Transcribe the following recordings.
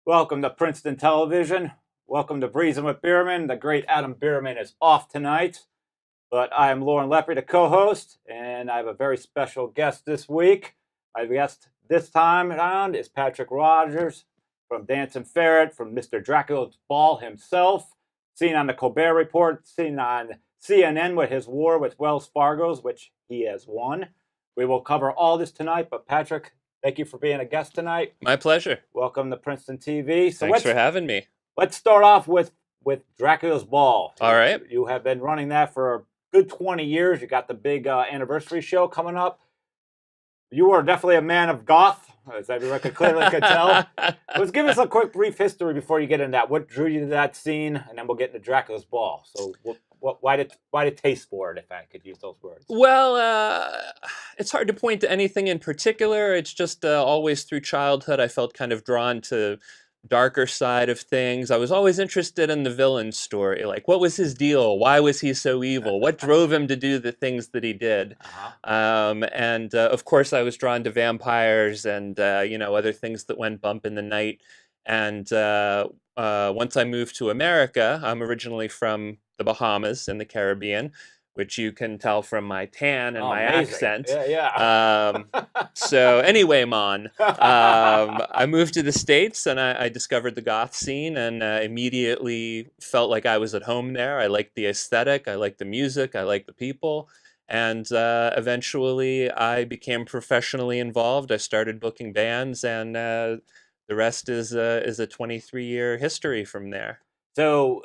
Welcome to Princeton Television. Welcome to Breezin with Bierman. The great Adam Bierman is off tonight, but I am Lauren Lepre, the co-host, and I have a very special guest this week. My guest this time around is Patrick Rodgers from Dancing Ferret, from Mr. Dracula's Ball himself, seen on the Colbert Report, seen on CNN with his war with Wells Fargo's, which he has won. We will cover all this tonight, but Patrick, thank you for being a guest tonight. My pleasure. Welcome to Princeton TV. Thanks for having me. Let's start off with Dracula's Ball. All right. You have been running that for a good 20 years. You got the big anniversary show coming up. You are definitely a man of goth, as everyone clearly could tell. Let's give us a quick brief history before you get into that. What drew you to that scene? And then we'll get into Dracula's Ball. So why did taste for it, if I could use those words? Well, it's hard to point to anything in particular. It's just always through childhood I felt kind of drawn to darker side of things. I was always interested in the villain story. Like, what was his deal? Why was he so evil? What drove him to do the things that he did? And of course, I was drawn to vampires and other things that went bump in the night. And once I moved to America, I'm originally from the Bahamas in the Caribbean, which you can tell from my tan and my amazing. accent. Yeah. So anyway, I moved to the States and I discovered the goth scene and immediately felt like I was at home there. I liked the aesthetic, I liked the music, I liked the people. And eventually I became professionally involved. I started booking bands and the rest is a 23-year history from there. So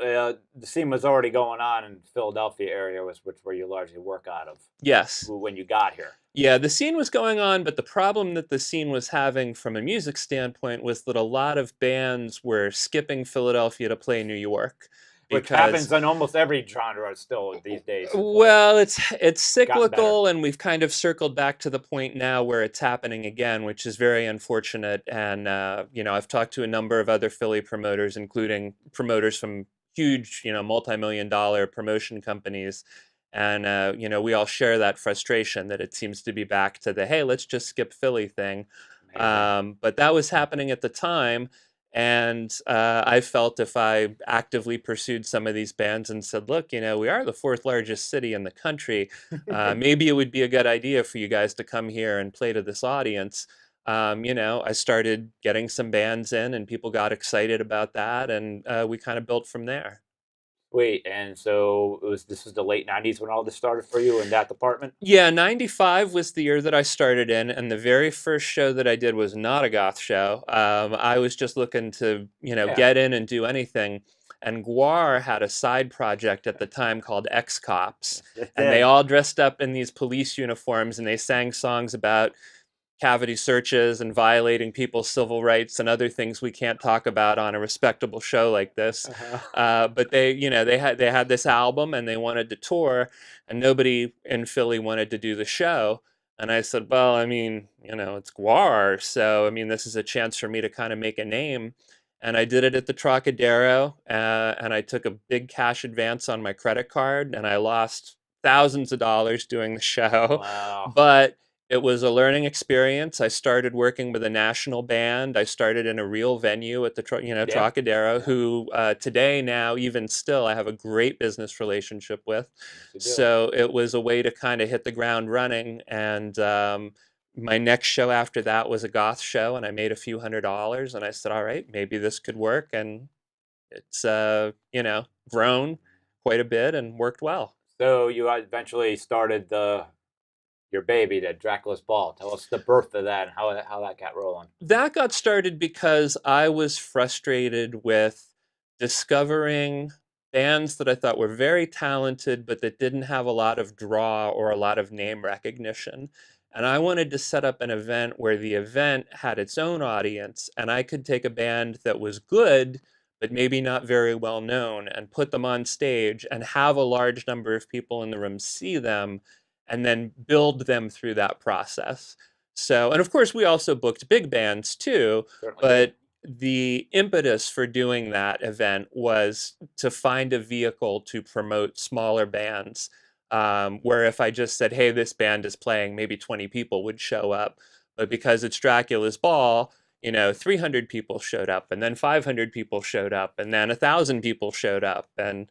the scene was already going on in the Philadelphia area, which where you largely work out of. Yes. When you got here. Yeah, the scene was going on, but the problem that the scene was having from a music standpoint was that a lot of bands were skipping Philadelphia to play New York. Which happens in almost every genre still these days. Well, it's cyclical, and we've kind of circled back to the point now where it's happening again, which is very unfortunate. And I've talked to a number of other Philly promoters, including promoters from huge, multi-million-dollar promotion companies, and we all share that frustration that it seems to be back to the hey, let's just skip Philly thing. But that was happening at the time. And I felt if I actively pursued some of these bands and said, look, we are the fourth largest city in the country. Maybe it would be a good idea for you guys to come here and play to this audience. I started getting some bands in and people got excited about that. And we kind of built from there. Wait, and so this was the late 90s when all this started for you in that department? Yeah, 95 was the year that I started in, and the very first show that I did was not a goth show. I was just looking to, get in and do anything. And Guar had a side project at the time called X-Cops, and they all dressed up in these police uniforms, and they sang songs about cavity searches and violating people's civil rights and other things we can't talk about on a respectable show like this. But they had this album and they wanted to tour, and nobody in Philly wanted to do the show. And I said, well, it's Guar, so this is a chance for me to kind of make a name. And I did it at the Trocadero, and I took a big cash advance on my credit card, and I lost thousands of dollars doing the show. Wow. But it was a learning experience. I started working with a national band. I started in a real venue at the Trocadero, who today now, even still, I have a great business relationship with. So it was a way to kind of hit the ground running. And my next show after that was a goth show, and I made a few $100s. And I said, all right, maybe this could work. And it's, grown quite a bit and worked well. So you eventually started your baby, the Dracula's Ball. Tell us the birth of that and how that got rolling. That got started because I was frustrated with discovering bands that I thought were very talented, but that didn't have a lot of draw or a lot of name recognition. And I wanted to set up an event where the event had its own audience, and I could take a band that was good, but maybe not very well known, and put them on stage and have a large number of people in the room see them, and then build them through that process. So, and of course, we also booked big bands too, but the impetus for doing that event was to find a vehicle to promote smaller bands, where if I just said, hey, this band is playing, maybe 20 people would show up. But because it's Dracula's Ball, 300 people showed up, and then 500 people showed up, and then 1,000 people showed up. And,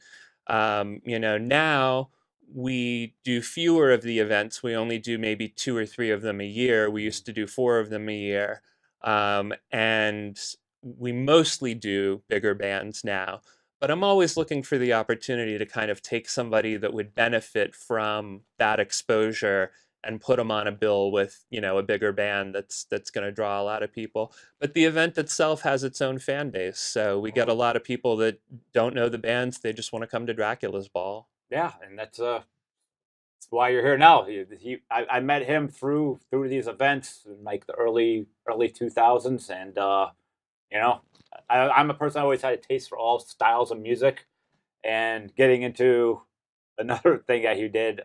now we do fewer of the events. We only do maybe 2 or 3 of them a year. We used to do 4 of them a year. And we mostly do bigger bands now. But I'm always looking for the opportunity to kind of take somebody that would benefit from that exposure and put them on a bill with, a bigger band that's going to draw a lot of people. But the event itself has its own fan base. So we get a lot of people that don't know the bands. They just want to come to Dracula's Ball. Yeah, and that's why you're here now. I met him through these events in like the early 2000s, and I'm a person I always had a taste for all styles of music, and getting into another thing that you did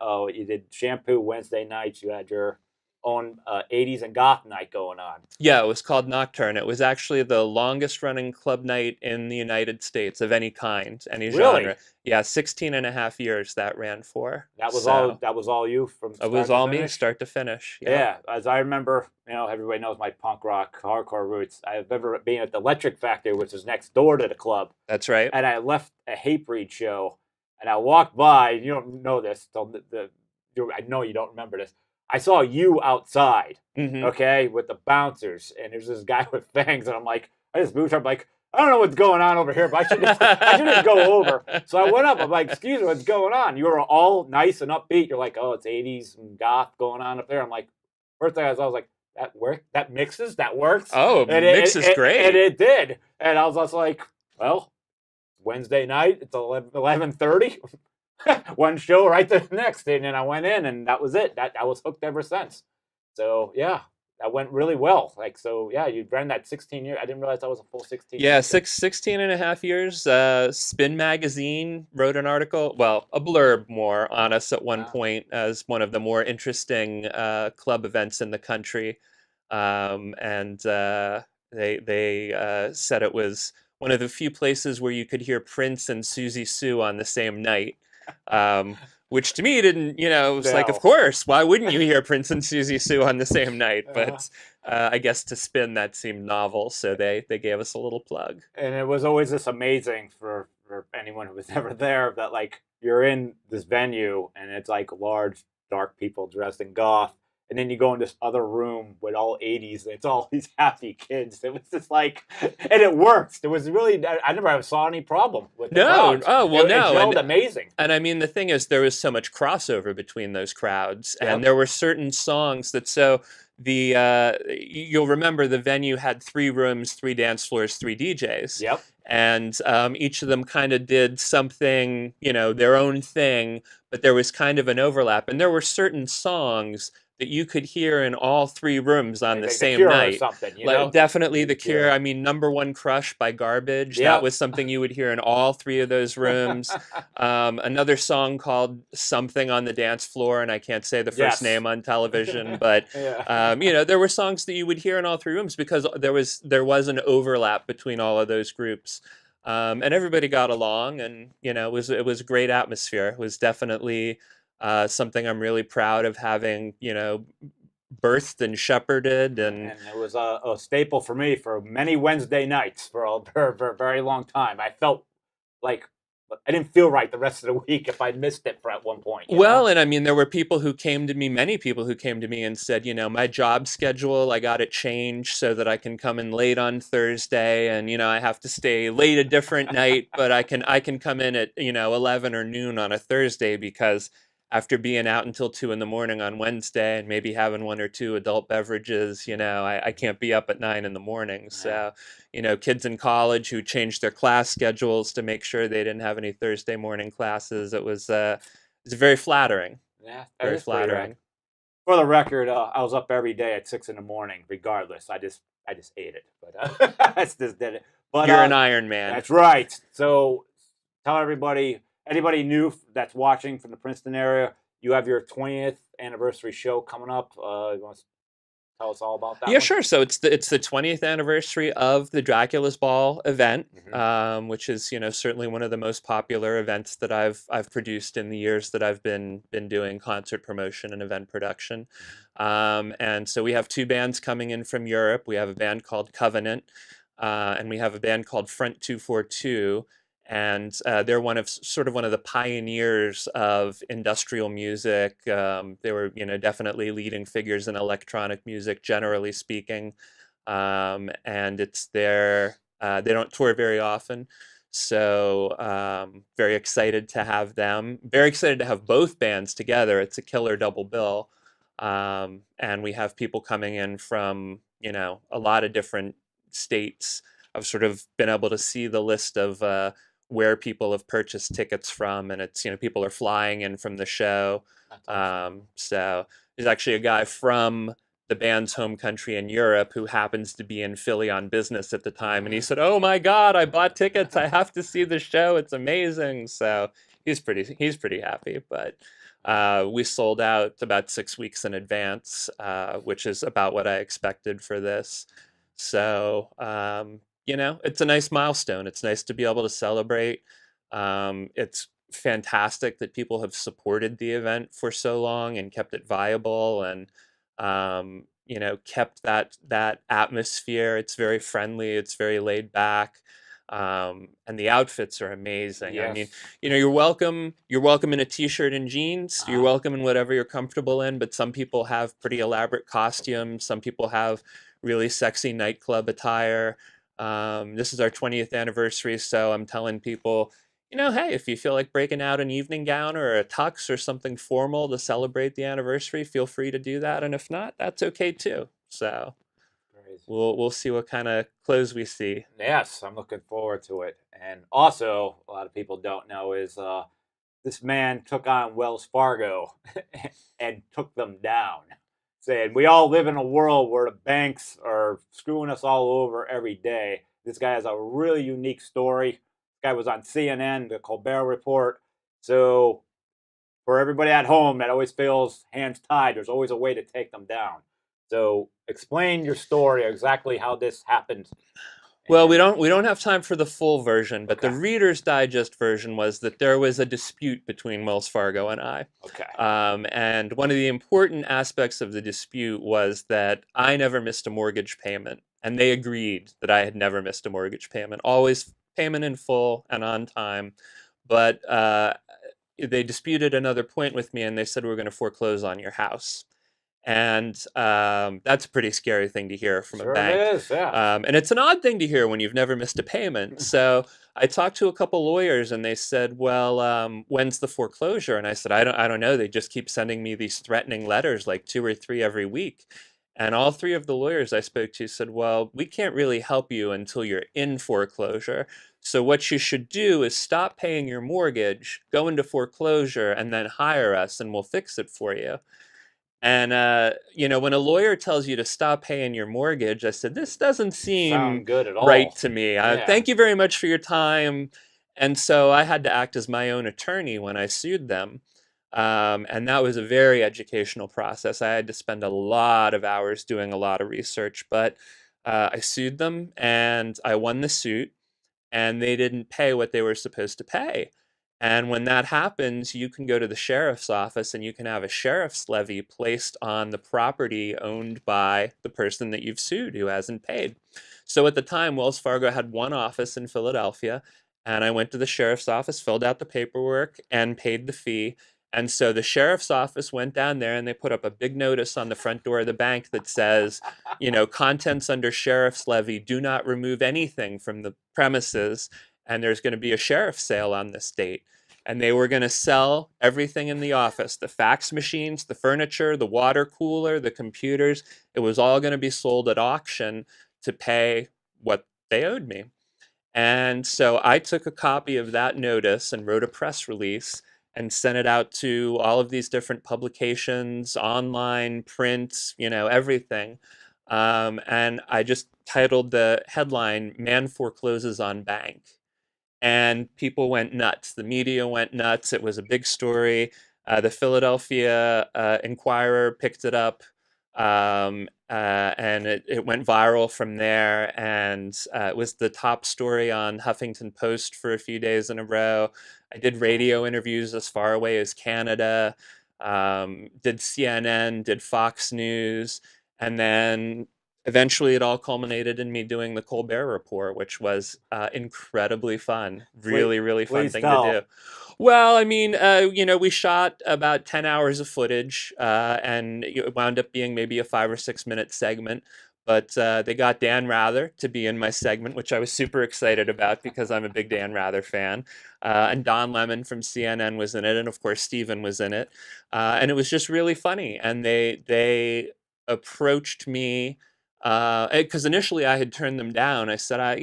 Shampoo Wednesday nights. You had your own 80s and goth night going on. Yeah, it was called Nocturne. It was actually the longest running club night in the United States of any kind, any genre. Yeah, 16 and a half years that ran for. That was all you from start It was to all finish? me, start to finish. Yeah, as I remember, everybody knows my punk rock hardcore roots. I remember being at the Electric Factory, which is next door to the club. That's right. And I left a Hatebreed show, and I walked by. You don't know this, so I know you don't remember this. I saw you outside, okay, with the bouncers, and there's this guy with fangs, and I'm like, I just moved up, I'm like, I don't know what's going on over here, but I should just go over. So I went up, I'm like, excuse me, what's going on? You were all nice and upbeat. You're like, oh, it's 80s and goth going on up there. I'm like, first thing I was like, that works? That mixes? That works? Oh, mix is great. And it did. And I was just like, well, Wednesday night, it's 11:30. One show right to the next, and then I went in, and that was it. I was hooked ever since. So yeah, that went really well. You ran that 16 years. I didn't realize that was a full 16 Yeah, years. 16 and a half years. Spin Magazine wrote an article, well, a blurb more on us at one point as one of the more interesting club events in the country. And they said it was one of the few places where you could hear Prince and Susie Sue on the same night. Which to me didn't, it was like, of course, why wouldn't you hear Prince and Susie Sue on the same night? But I guess to Spin, that seemed novel, so they gave us a little plug. And it was always just amazing for anyone who was ever there that, like, you're in this venue, and it's like large, dark people dressed in goth, and then you go in this other room with all 80s, and it's all these happy kids. It was just like, and it worked. It was really, I never ever saw any problem with the crowds. Oh, well, It gelled amazing. And I mean, the thing is, there was so much crossover between those crowds, and there were certain songs that, you'll remember the venue had 3 rooms, 3 dance floors, 3 DJs. Yep. And each of them kind of did something, their own thing, but there was kind of an overlap. And there were certain songs that you could hear in all 3 rooms on the same night. Or something, definitely The Cure. I mean, Number One Crush by Garbage. Yep. That was something you would hear in all 3 of those rooms. Another song called Something on the Dance Floor, and I can't say the first name on television, but there were songs that you would hear in all 3 rooms because there was an overlap between all of those groups. And everybody got along, and it was a great atmosphere. It was definitely something I'm really proud of having, birthed and shepherded, and it was a staple for me for many Wednesday nights for a very long time. I felt like I didn't feel right the rest of the week if I missed it at one point. Well, and I mean, there were many people who came to me and said, my job schedule, I got it changed so that I can come in late on Thursday, and I have to stay late a different night, but I can come in at 11 or noon on a Thursday because after being out until 2 a.m. on Wednesday and maybe having 1 or 2 adult beverages, I can't be up at 9 a.m. So, kids in college who changed their class schedules to make sure they didn't have any Thursday morning classes. It was very flattering. Yeah, very flattering. For the record, I was up every day at 6 a.m. regardless. I just ate it, but I just did it. But you're an Iron Man. That's right. So tell everybody. Anybody new that's watching from the Princeton area, you have your 20th anniversary show coming up. You want to tell us all about that Yeah, one? sure. So it's the 20th anniversary of the Dracula's Ball event, which is certainly one of the most popular events that I've produced in the years that I've been doing concert promotion and event production. And so we have two bands coming in from Europe. We have a band called Covenant, and we have a band called Front 242. And they're sort of one of the pioneers of industrial music. They were, definitely leading figures in electronic music, generally speaking. And they don't tour very often. So very excited to have them. Very excited to have both bands together. It's a killer double bill. And we have people coming in from, a lot of different states. I've sort of been able to see the list of where people have purchased tickets from, and it's people are flying in from the show. So there's actually a guy from the band's home country in Europe who happens to be in Philly on business at the time, and he said, "Oh my God, I bought tickets! I have to see the show. It's amazing!" So he's pretty happy. But we sold out about 6 weeks in advance, which is about what I expected for this. So it's a nice milestone. It's nice to be able to celebrate. It's fantastic that people have supported the event for so long and kept it viable, and kept that atmosphere. It's very friendly. It's very laid back. And the outfits are amazing. I mean, Yes. you're welcome. You're welcome in a t-shirt and jeans. You're welcome in whatever you're comfortable in. But some people have pretty elaborate costumes. Some people have really sexy nightclub attire. This is our 20th anniversary, so I'm telling people, hey, if you feel like breaking out an evening gown or a tux or something formal to celebrate the anniversary, feel free to do that. And if not, that's okay too. So Crazy. we'll see what kind of clothes we see. Yes, I'm looking forward to it. And also, a lot of people don't know is this man took on Wells Fargo and took them down, saying we all live in a world where the banks are screwing us all over every day. This guy has a really unique story. This guy was on CNN, the Colbert Report. So for everybody at home that always feels hands tied, there's always a way to take them down. So explain your story, exactly how this happened. Well, we And don't have time for the full version, but the okay, Reader's Digest version was that there was a dispute between Wells Fargo and I. okay, And one of the important aspects of the dispute was that I never missed a mortgage payment, and they agreed that I had never missed a mortgage payment, always payment in full and on time. But they disputed another point with me, and they said we're going to foreclose on your house. And that's a pretty scary thing to hear from a sure bank. it is. Yeah. And it's an odd thing to hear when you've never missed a payment. So I talked to a couple lawyers, and they said, "Well, when's the foreclosure?" And I said, I don't know. They just keep sending me these threatening letters, like 2 or 3 every week." And all 3 of the lawyers I spoke to said, "Well, we can't really help you until you're in foreclosure. So what you should do is stop paying your mortgage, go into foreclosure, and then hire us, and we'll fix it for you." And when a lawyer tells you to stop paying your mortgage, I said, this doesn't seem Sound good at right all? to me. Yeah. Thank you very much for your time. And so I had to act as my own attorney when I sued them. And that was a very educational process. I had to spend a lot of hours doing a lot of research, but I sued them and I won the suit, and they didn't pay what they were supposed to pay. And when that happens, you can go to the sheriff's office and you can have a sheriff's levy placed on the property owned by the person that you've sued who hasn't paid. So at the time, Wells Fargo had one office in Philadelphia, and I went to the sheriff's office, filled out the paperwork, and paid the fee. And so the sheriff's office went down there and they put up a big notice on the front door of the bank that says, contents under sheriff's levy, do not remove anything from the premises, and there's going to be a sheriff's sale on this date. And they were going to sell everything in the office, the fax machines, the furniture, the water cooler, the computers. It was all going to be sold at auction to pay what they owed me. And so I took a copy of that notice and wrote a press release and sent it out to all of these different publications, online, print, everything. And I just titled the headline, "Man Forecloses on Bank." And people went nuts. The media went nuts. It was a big story. The Philadelphia Inquirer picked it up. And it went viral from there, and it was the top story on Huffington Post for a few days in a row. I did radio interviews as far away as Canada, did CNN, did Fox News, and then eventually it all culminated in me doing the Colbert Report, which was incredibly fun. Please, Really, really fun please thing to do. tell. Well, I mean, we shot about 10 hours of footage, and it wound up being maybe a 5 or 6 minute segment. But they got Dan Rather to be in my segment, which I was super excited about because I'm a big Dan Rather fan. And Don Lemon from CNN was in it, and of course Steven was in it. And it was just really funny. And they approached me because initially I had turned them down. I said, I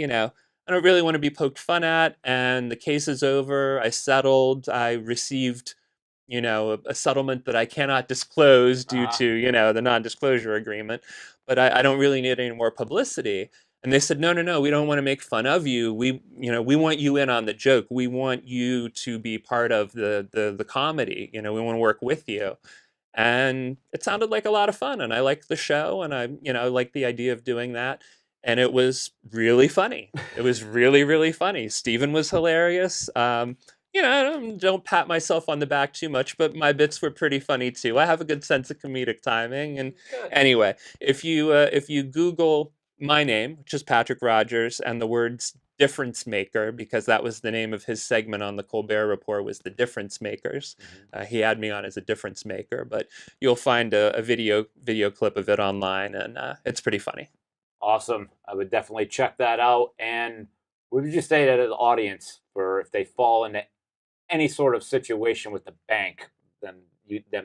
don't really want to be poked fun at, and the case is over. I settled. I received, a settlement that I cannot disclose due to, the non-disclosure agreement, but I don't really need any more publicity. And they said, no, no, no, we don't want to make fun of you. We want you in on the joke. We want you to be part of the comedy. We want to work with you. And it sounded like a lot of fun, and I liked the show, and I liked the idea of doing that, and it was really funny. It was really, really funny. Steven was hilarious. I don't pat myself on the back too much, but my bits were pretty funny too. I have a good sense of comedic timing. And Good. anyway, if you Google my name, which is Patrick Rodgers, and the words difference maker, because that was the name of his segment on the Colbert Report, was the difference makers. He had me on as a difference maker, but you'll find a video clip of it online, and it's pretty funny. Awesome. I would definitely check that out. And what would you say to the audience for if they fall into any sort of situation with the bank, them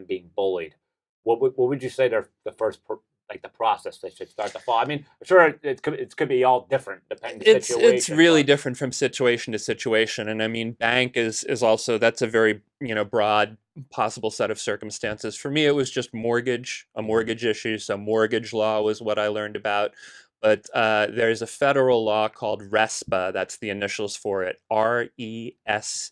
being bullied? What would you say the first like the process they should start to follow? I mean, I'm sure it could be all different depending on the situation. It's really different from situation to situation, and I mean, bank is also, that's a very broad possible set of circumstances. For me, it was just a mortgage issue. So mortgage law was what I learned about. But there's a federal law called RESPA. That's the initials for it, RESPA.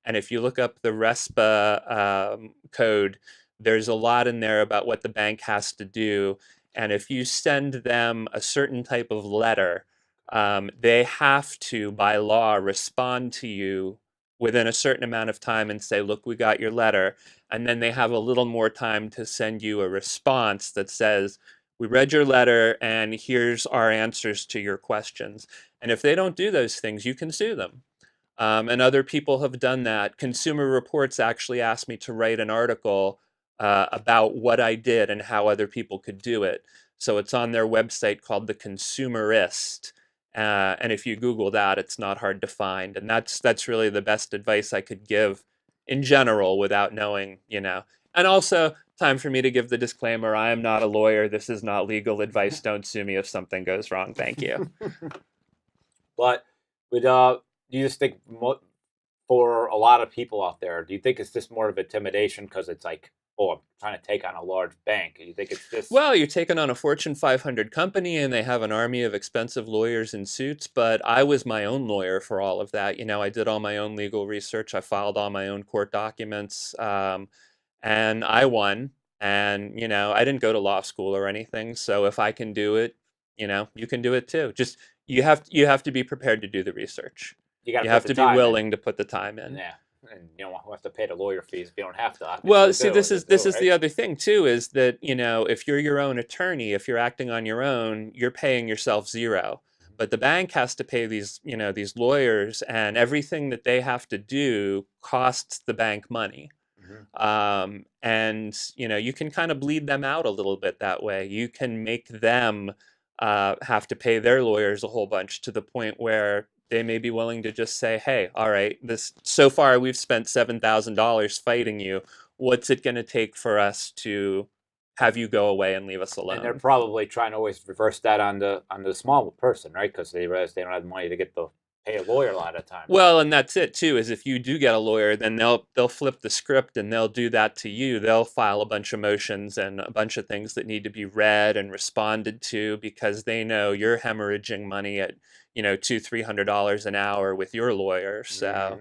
And if you look up the RESPA code, there's a lot in there about what the bank has to do. And if you send them a certain type of letter, they have to, by law, respond to you within a certain amount of time and say, look, we got your letter. And then they have a little more time to send you a response that says, we read your letter and here's our answers to your questions. And if they don't do those things, you can sue them. And other people have done that. Consumer Reports actually asked me to write an article about what I did and how other people could do it. So it's on their website called The Consumerist. And if you Google that, it's not hard to find. And that's really the best advice I could give in general without knowing, And also, time for me to give the disclaimer, I am not a lawyer. This is not legal advice. Don't sue me if something goes wrong. Thank you. But do you just think for a lot of people out there, do you think it's just more of intimidation because it's like, oh, I'm trying to take on a large bank? You think it's just... Well, you're taking on a Fortune 500 company and they have an army of expensive lawyers in suits, but I was my own lawyer for all of that. I did all my own legal research. I filed all my own court documents, and I won. And, I didn't go to law school or anything. So if I can do it, you can do it too. Just, you have to be prepared to do the research. You have to be willing to put the time in. Yeah. And you don't have to pay the lawyer fees if you don't have to. Well, see, this is the other thing too, is that, if you're your own attorney, if you're acting on your own, you're paying yourself zero. But the bank has to pay these lawyers, and everything that they have to do costs the bank money. And you can kind of bleed them out a little bit that way. You can make them have to pay their lawyers a whole bunch, to the point where they may be willing to just say, hey, all right, so far we've spent $7,000 fighting you. What's it going to take for us to have you go away and leave us alone? And they're probably trying to always reverse that on the small person, right? Because they realize they don't have the money to pay a lawyer a lot of times. Well, and that's it too, is if you do get a lawyer, then they'll flip the script and they'll do that to you. They'll file a bunch of motions and a bunch of things that need to be read and responded to, because they know you're hemorrhaging money at $200-300 an hour with your lawyer. So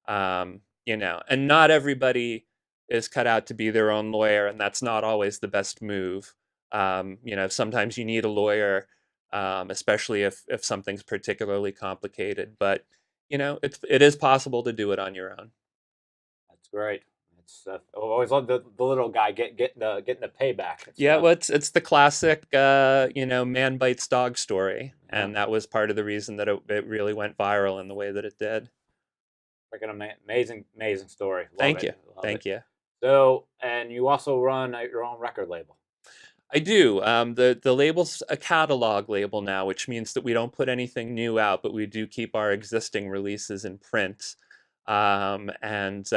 and not everybody is cut out to be their own lawyer, and that's not always the best move. Sometimes you need a lawyer, especially if something's particularly complicated. But it is possible to do it on your own. That's great. It's I always love the little guy getting the payback. Well, it's the classic, man bites dog story, and that was part of the reason that it really went viral in the way that it did. Like an amazing story. Thank you. Thank you. So, and you also run your own record label. I do. The label's a catalog label now, which means that we don't put anything new out, but we do keep our existing releases in print. And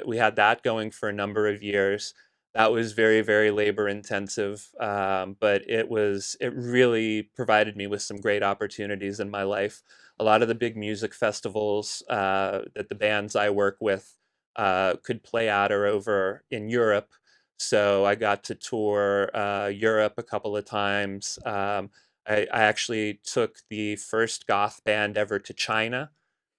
we had that going for a number of years. That was very, very labor intensive, but it really provided me with some great opportunities in my life. A lot of the big music festivals that the bands I work with could play at are over in Europe. So I got to tour Europe a couple of times. I actually took the first goth band ever to China.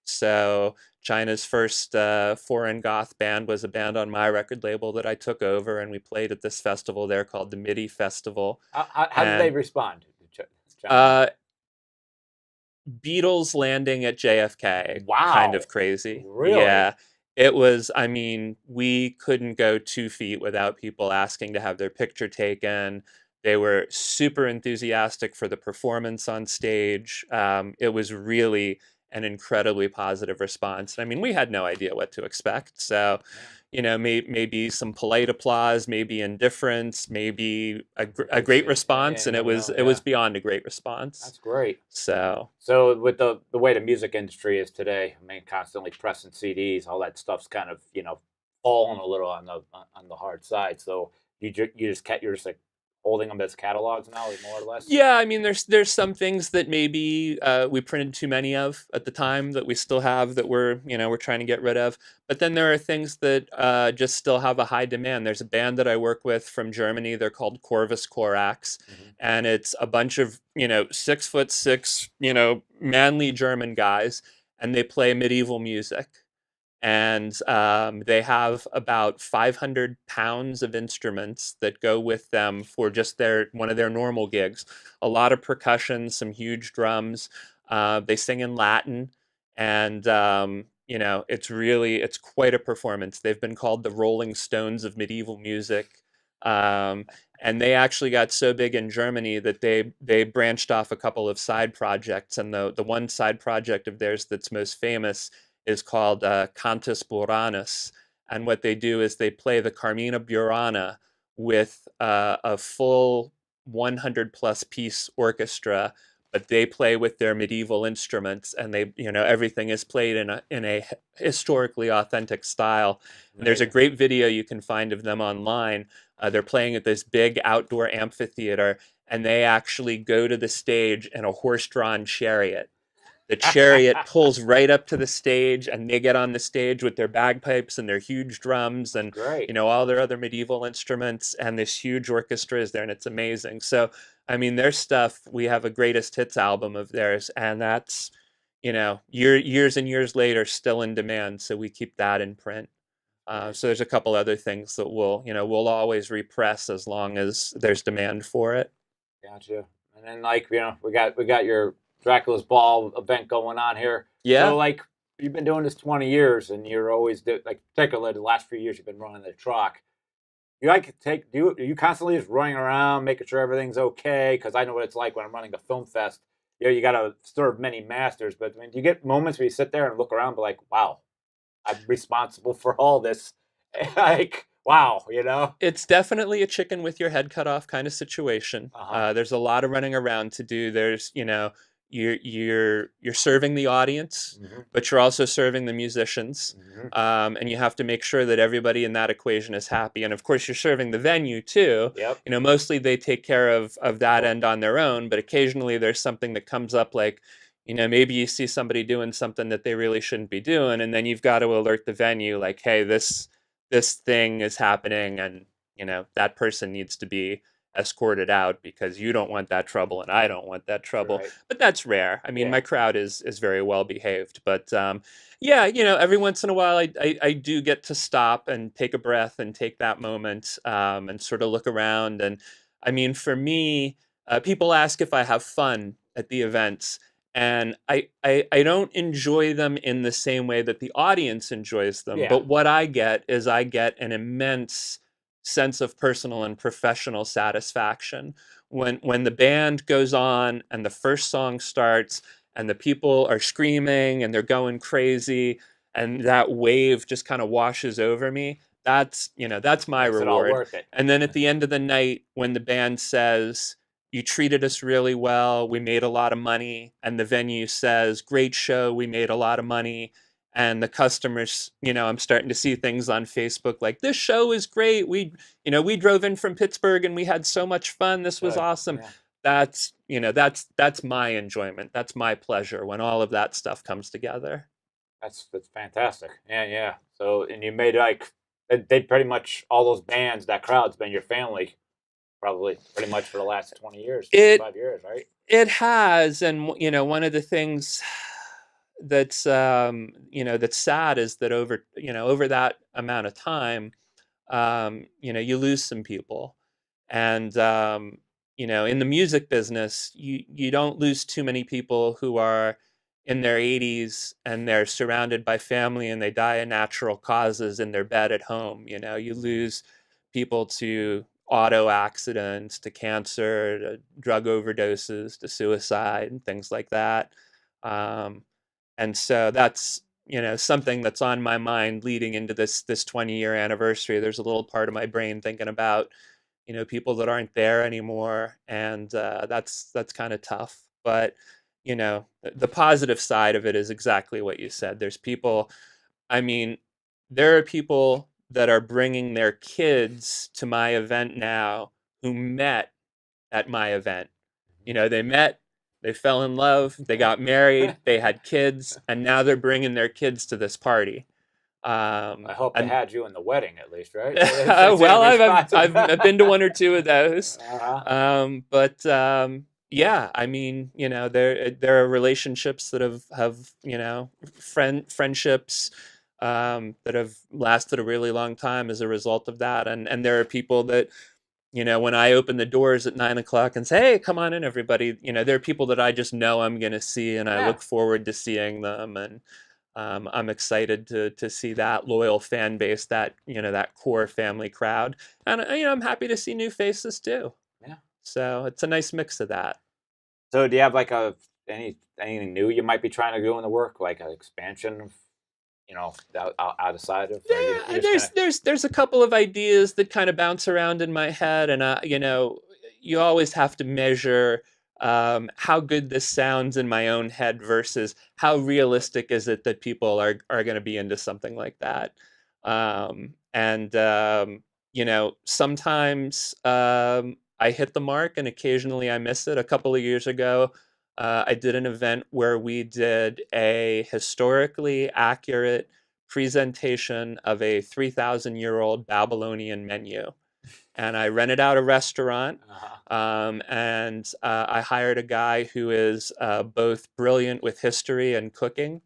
So China's first foreign goth band was a band on my record label that I took over, and we played at this festival there called the MIDI Festival. How did they respond to China? Beatles landing at JFK. Wow. Kind of crazy. Really? Yeah. It was, we couldn't go 2 feet without people asking to have their picture taken. They were super enthusiastic for the performance on stage. It was really an incredibly positive response. We had no idea what to expect. So, maybe some polite applause, maybe indifference, maybe a great response, and it was beyond a great response. That's great. So with the way the music industry is today, constantly pressing CDs, all that stuff's kind of falling a little on the hard side. So you're just like holding them as catalogs now, more or less? Yeah, there's some things that maybe we printed too many of at the time that we still have that we're trying to get rid of. But then there are things that just still have a high demand. There's a band that I work with from Germany. They're called Corvus Corax, and it's a bunch of 6'6", manly German guys, and they play medieval music. And they have about 500 pounds of instruments that go with them for just one of their normal gigs. A lot of percussion, some huge drums. They sing in Latin, and it's quite a performance. They've been called the Rolling Stones of medieval music. And they actually got so big in Germany that they branched off a couple of side projects. And the one side project of theirs that's most famous is called Cantus Buranus, and what they do is they play the Carmina Burana with a full 100+ piece orchestra, but they play with their medieval instruments, and they everything is played in a historically authentic style. And there's a great video you can find of them online. They're playing at this big outdoor amphitheater, and they actually go to the stage in a horse-drawn chariot. The chariot pulls right up to the stage, and they get on the stage with their bagpipes and their huge drums and all their other medieval instruments, and this huge orchestra is there, and it's amazing. So their stuff, we have a greatest hits album of theirs, and that's years and years later still in demand, so we keep that in print. So there's a couple other things that we'll always repress as long as there's demand for it. Gotcha. And then we got your Dracula's Ball event going on here. Yeah. So you've been doing this 20 years, and you're always particularly the last few years you've been running the truck. Are you constantly just running around making sure everything's okay? Because I know what it's like when I'm running a film fest. You got to serve many masters, but do you get moments where you sit there and look around and be like, wow, I'm responsible for all this? Wow, It's definitely a chicken with your head cut off kind of situation. There's a lot of running around to do. There's you're serving the audience, but you're also serving the musicians, and you have to make sure that everybody in that equation is happy. And of course, you're serving the venue too. Yep. Mostly they take care of that end on their own, but occasionally there's something that comes up, like maybe you see somebody doing something that they really shouldn't be doing, and then you've got to alert the venue, like, hey, this thing is happening, and that person needs to be escorted out because you don't want that trouble and I don't want that trouble. Right. But that's rare. I mean, Yeah. my crowd is very well behaved. But yeah, you know, every once in a while I do get to stop and take a breath and take that moment and sort of look around. And I mean, for me, people ask if I have fun at the events. And I don't enjoy them in the same way that the audience enjoys them. Yeah. But what I get is I get an immense sense of personal and professional satisfaction when the band goes on and the first song starts and the people are screaming and they're going crazy and that wave just kind of washes over me. That's, you know, that's my Makes it all reward. worth it. And then at the end of the night, when the band says, you treated us really well, we made a lot of money, and the venue says, great show, we made a lot of money, and the customers, you know, I'm starting to see things on Facebook like, this show is great, we, you know, we drove in from Pittsburgh and we had so much fun, this was Good. awesome. Yeah. That's, you know, that's my enjoyment, that's my pleasure when all of that stuff comes together. That's fantastic. Yeah, yeah. So, and you made like they pretty much all those bands, that crowd's been your family, probably pretty much for the last 20 years, 25 years, right? It has, and you know, one of the things that's you know, that's sad is that over that amount of time, you know, you lose some people, and you know, in the music business, you don't lose too many people who are in their 80s and they're surrounded by family and they die of natural causes in their bed at home. You know, you lose people to auto accidents, to cancer, to drug overdoses, to suicide, and things like that. Um, and so that's, you know, something that's on my mind leading into this 20-year anniversary. There's a little part of my brain thinking about, you know, people that aren't there anymore, and that's kind of tough. But you know, the positive side of it is exactly what you said. There's people, I mean, there are people that are bringing their kids to my event now who met at my event. You know, they met, they fell in love, they got married, they had kids, and now they're bringing their kids to this party. I hope they And had you in the wedding at least, right? well, I've been to one or two of those, but yeah, I mean, you know, there are relationships that have you know, friendships that have lasted a really long time as a result of that, and there are people that, you know, when I open the doors at 9 o'clock and say, "Hey, come on in, everybody," you know, there are people that I just know I'm going to see, and I Yeah. look forward to seeing them, and I'm excited to see that loyal fan base, that, you know, that core family crowd, and you know, I'm happy to see new faces too. Yeah. So it's a nice mix of that. So, do you have like anything new you might be trying to do in the work, like an expansion of, you know, outside of? Yeah, there's a couple of ideas that kind of bounce around in my head, and you know, you always have to measure how good this sounds in my own head versus how realistic is it that people are going to be into something like that. And you know, sometimes I hit the mark, and occasionally I miss it. A couple of years ago, I did an event where we did a historically accurate presentation of a 3,000-year-old Babylonian menu. And I rented out a restaurant, and I hired a guy who is both brilliant with history and cooking.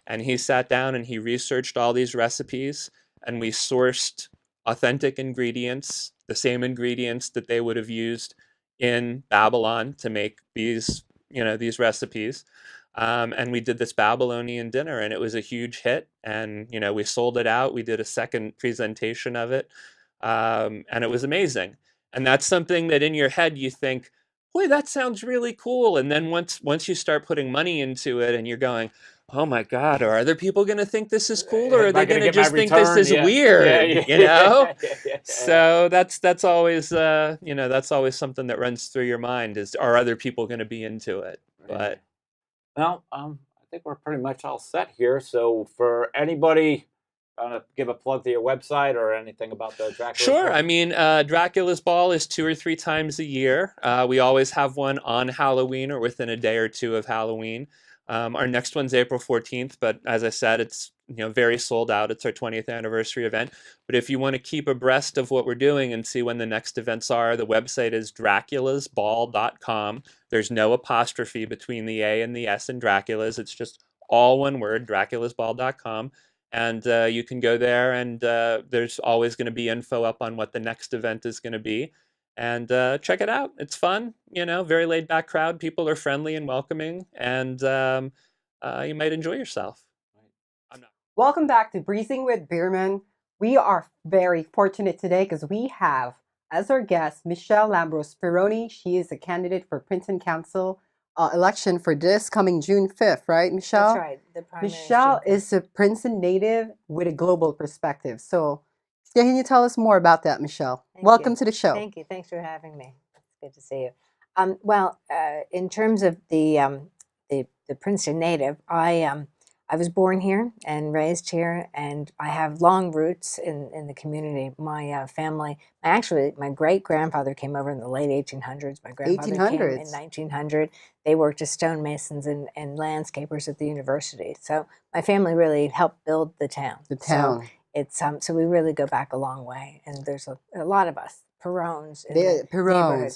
And he sat down and he researched all these recipes, and we sourced authentic ingredients, the same ingredients that they would have used in Babylon to make these, you know, these recipes. And we did this Babylonian dinner, and it was a huge hit. And you know, we sold it out. We did a second presentation of it, and it was amazing. And that's something that in your head you think, "Boy, that sounds really cool." And then once you start putting money into it, and you're going, "Oh my God, are other people going to think this is cool, or are they going to just think this is weird?" You know. So that's always you know, that's always something that runs through your mind: is, are other people going to be into it? But well, I think we're pretty much all set here. So, for anybody, want to give a plug to your website or anything about the Dracula's sure. Ball? I mean, Dracula's Ball is 2 or 3 times a year. We always have one on Halloween or within a day or two of Halloween. Our next one's April 14th, but as I said, it's very sold out. It's our 20th anniversary event. But if you want to keep abreast of what we're doing and see when the next events are, the website is draculasball.com. There's no apostrophe between the A and the S in Dracula's. It's just all one word, draculasball.com. And you can go there, and there's always going to be info up on what the next event is going to be. And check it out. It's fun, very laid back crowd. People are friendly and welcoming, and you might enjoy yourself. Welcome back to Breezing with Bierman. We are very fortunate today because we have as our guest Michelle Pirone. She is a candidate for Princeton Council election for this coming June 5th, right, Michelle? That's right. The primary Michelle is a Princeton native with a global perspective. So can you tell us more about that, Michelle? Welcome to the show. Thank you. Thanks for having me. It's good to see you. In terms of the Princeton native, I was born here and raised here, and I have long roots in the community. My family, my great-grandfather came over in the late 1800s. My grandfather came in 1900. They worked as stonemasons and landscapers at the university. So my family really helped build the town. So it's so we really go back a long way, and there's a lot of us. Pirones,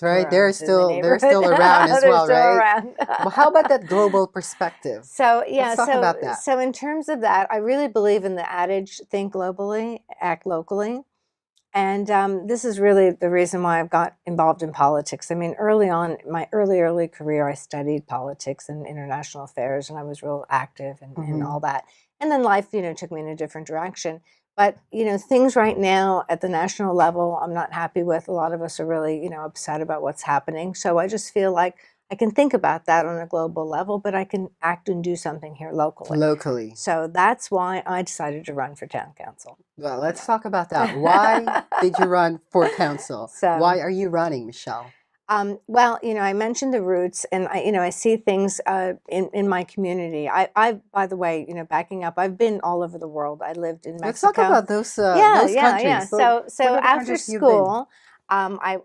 right? They're still around as well, right? Well, how about that global perspective? So yeah, let's talk about that. So in terms of that, I really believe in the adage: think globally, act locally. And this is really the reason why I've got involved in politics. I mean, early on, my early career, I studied politics and international affairs, and I was real active and all that. And then life, took me in a different direction. But, things right now at the national level, I'm not happy with. A lot of us are really, upset about what's happening. So I just feel like I can think about that on a global level, but I can act and do something here locally. So that's why I decided to run for town council. Well, let's talk about that. Why did you run for council? Why are you running, Michelle? I mentioned the roots, and I see things in my community. By the way, backing up, I've been all over the world. I lived in Mexico. Let's talk about those countries. Yeah. So after school, I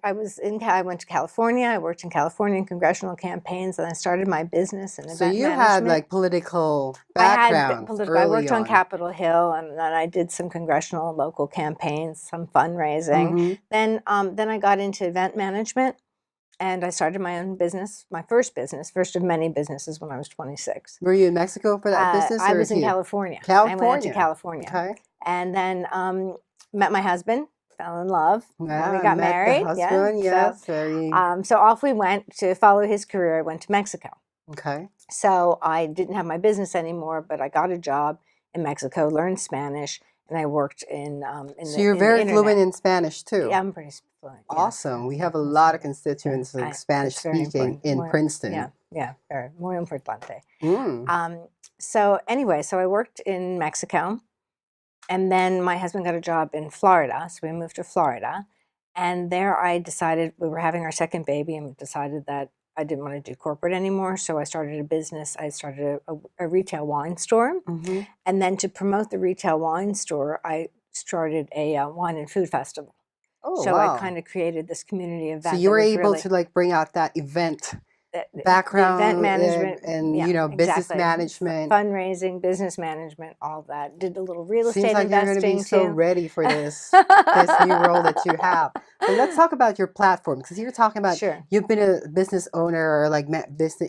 went to California. I worked in California in congressional campaigns, and I started my business in event management. So you had like political background. I worked on Capitol Hill, and then I did some congressional and local campaigns, some fundraising. Then I got into event management. And I started my own business, my first of many businesses when I was 26. Were you in Mexico for that business? I was in California. I went to California. Okay. And then met my husband, fell in love. Yeah, we got married. So off we went to follow his career. I went to Mexico. Okay. So I didn't have my business anymore, but I got a job in Mexico, learned Spanish, and I worked in So you're very fluent in Spanish too. Yeah, I'm pretty fluent. Yeah. Awesome. We have a lot of constituents of Spanish speaking in Princeton. Yeah, very muy importante. So anyway, I worked in Mexico, and then my husband got a job in Florida, so we moved to Florida, and there I decided we were having our second baby, and decided that I didn't want to do corporate anymore, so I started a business. I started a retail wine store, and then to promote the retail wine store, I started a wine and food festival. Oh, so wow. I kind of created this community event. So you were able to like bring out that event background, event management, and business management, fundraising, business management, all that. Did a little real estate Seems like investing. You're going to be so ready for this new role that you have. But let's talk about your platform, because you're talking about you've been a business owner or like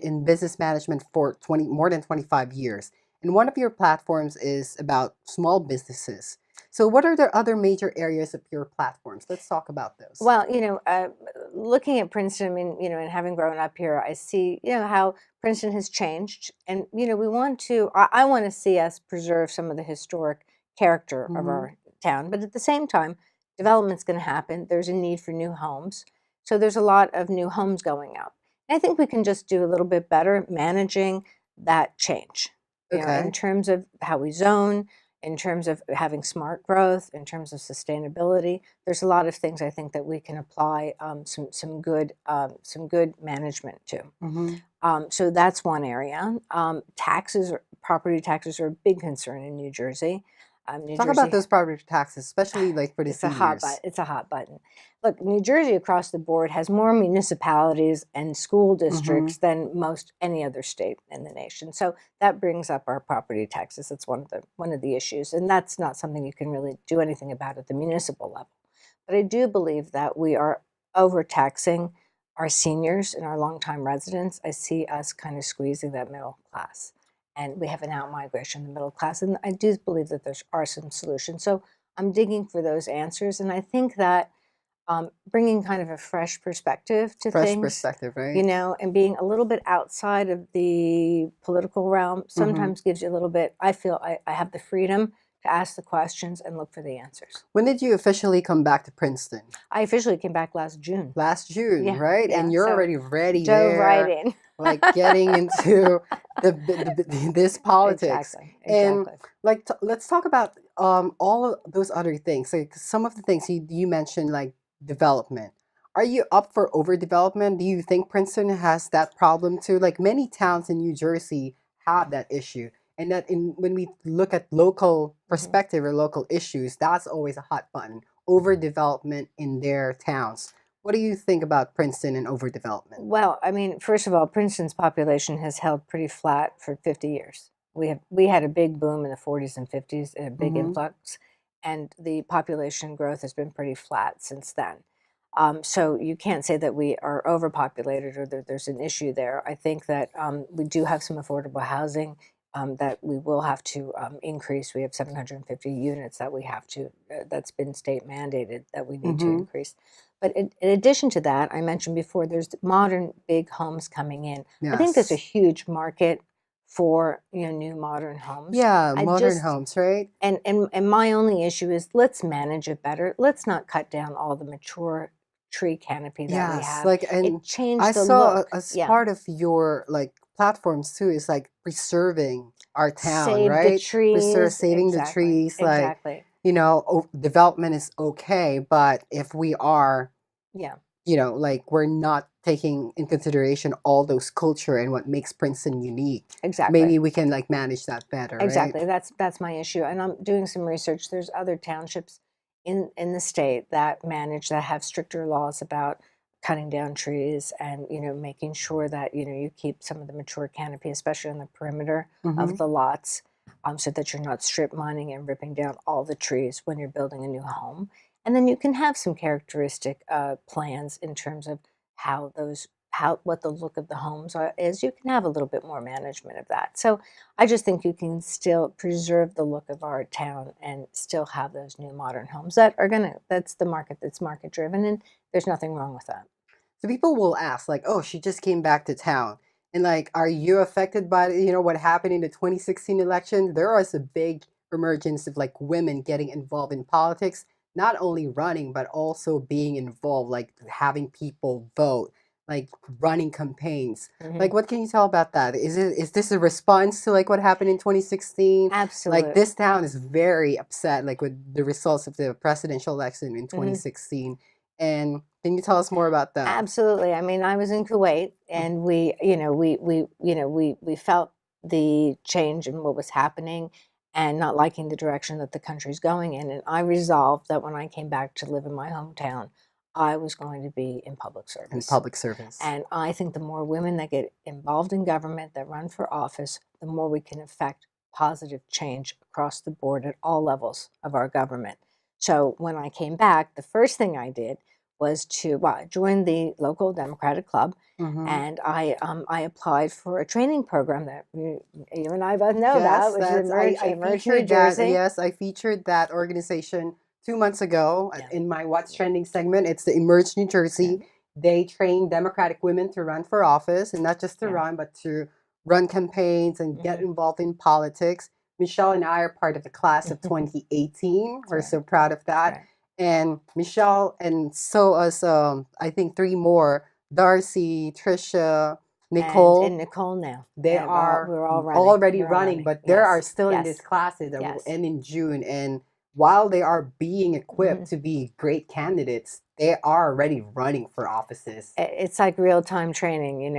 in business management for more than 25 years, and one of your platforms is about small businesses. So what are the other major areas of your platforms? Let's talk about those. Well, looking at Princeton, I mean, and having grown up here, I see, how Princeton has changed. And, I want to see us preserve some of the historic character of our town. But at the same time, development's going to happen. There's a need for new homes. So there's a lot of new homes going up. And I think we can just do a little bit better managing that change. In terms of how we zone, in terms of having smart growth, in terms of sustainability. There's a lot of things I think that we can apply some good management to. So that's one area. Property taxes are a big concern in New Jersey. New Talk Jersey. about those property taxes, especially like for the It's a hot seniors. button. It's a hot button. Look, New Jersey across the board has more municipalities and school districts than most any other state in the nation. So that brings up our property taxes. It's one of the issues, and that's not something you can really do anything about at the municipal level. But I do believe that we are overtaxing our seniors and our longtime residents. I see us kind of squeezing that middle class, and we have an out-migration in the middle class, and I do believe that there are some solutions. So I'm digging for those answers, and I think that bringing kind of a fresh perspective to things, perspective, right? you know, and being a little bit outside of the political realm sometimes gives you a little bit, I feel I have the freedom to ask the questions and look for the answers. When did you officially come back to Princeton? I officially came back last June. Last June, Yeah, right? yeah, And you're so already ready dove there, right in. like getting into this politics. And Exactly. like, let's talk about all of those other things. Like some of the things you mentioned, like development. Are you up for overdevelopment? Do you think Princeton has that problem too? Like many towns in New Jersey have that issue. And that when we look at local perspective or local issues, that's always a hot button. Overdevelopment in their towns. What do you think about Princeton and overdevelopment? Well, I mean, first of all, Princeton's population has held pretty flat for 50 years. We had a big boom in the 40s and 50s and a big influx, and the population growth has been pretty flat since then. So you can't say that we are overpopulated or that there's an issue there. I think that we do have some affordable housing that we will have to increase. We have 750 units that we have to, that's been state mandated that we need to increase. But in addition to that, I mentioned before, there's modern big homes coming in. Yes. I think there's a huge market for new modern homes. Yeah, modern homes, right? And my only issue is let's manage it better. Let's not cut down all the mature tree canopy that we have. Like, and it changed I the saw look. as part of your like platforms too is like preserving our town, Save right? the trees. Saving the trees. Like, Exactly. development is okay, but if we are, Yeah. Like we're not taking in consideration all those culture and what makes Princeton unique. Exactly. Maybe we can like manage that better. Exactly. Right? That's my issue. And I'm doing some research. There's other townships in the state that have stricter laws about cutting down trees and making sure that you keep some of the mature canopy, especially on the perimeter of the lots, so that you're not strip mining and ripping down all the trees when you're building a new home. And then you can have some characteristic plans in terms of what the look of the homes is. You can have a little bit more management of that. So I just think you can still preserve the look of our town and still have those new modern homes that's the market, that's market driven, and there's nothing wrong with that. So people will ask like, oh, she just came back to town. And like, are you affected by, what happened in the 2016 election? There was a big emergence of like women getting involved in politics, not only running, but also being involved, like having people vote, like running campaigns. Like, what can you tell about that? Is this a response to like what happened in 2016? Absolutely. Like this town is very upset, like with the results of the presidential election in 2016. And can you tell us more about that? Absolutely. I mean, I was in Kuwait, and we felt the change in what was happening and not liking the direction that the country's going in. And I resolved that when I came back to live in my hometown, I was going to be in public service. And I think the more women that get involved in government, that run for office, the more we can affect positive change across the board at all levels of our government. So when I came back, the first thing I did was to join the local Democratic Club, and I applied for a training program that you and I both know Yes, which is Emerge New Jersey. Yes, I featured that organization 2 months ago in my What's Trending segment. It's the Emerge New Jersey. They train Democratic women to run for office, and not just to run, but to run campaigns and get involved in politics. Michelle and I are part of the class of 2018. We're so proud of that. Right. And Michelle, and so as I think 3 more, Darcy, Trisha, Nicole. And Nicole now. They we're all already running, but there are still in this class that will end in June. And while they are being equipped to be great candidates, they are already running for offices. It's like real-time training.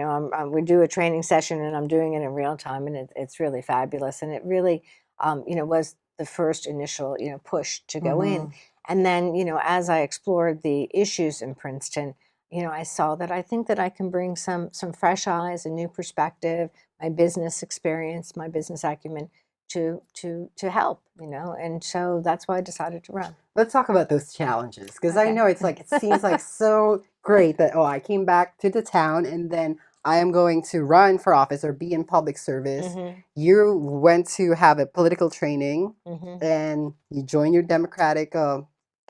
We do a training session, and I'm doing it in real time, and it's really fabulous. And it really, was the first initial, push to go in. And then, as I explored the issues in Princeton, I saw that I think that I can bring some fresh eyes, a new perspective, my business experience, my business acumen to help, and so that's why I decided to run. Let's talk about those challenges, because I know it's like, it seems like so great that, I came back to the town and then I am going to run for office or be in public service. You went to have a political training and you joined your Democratic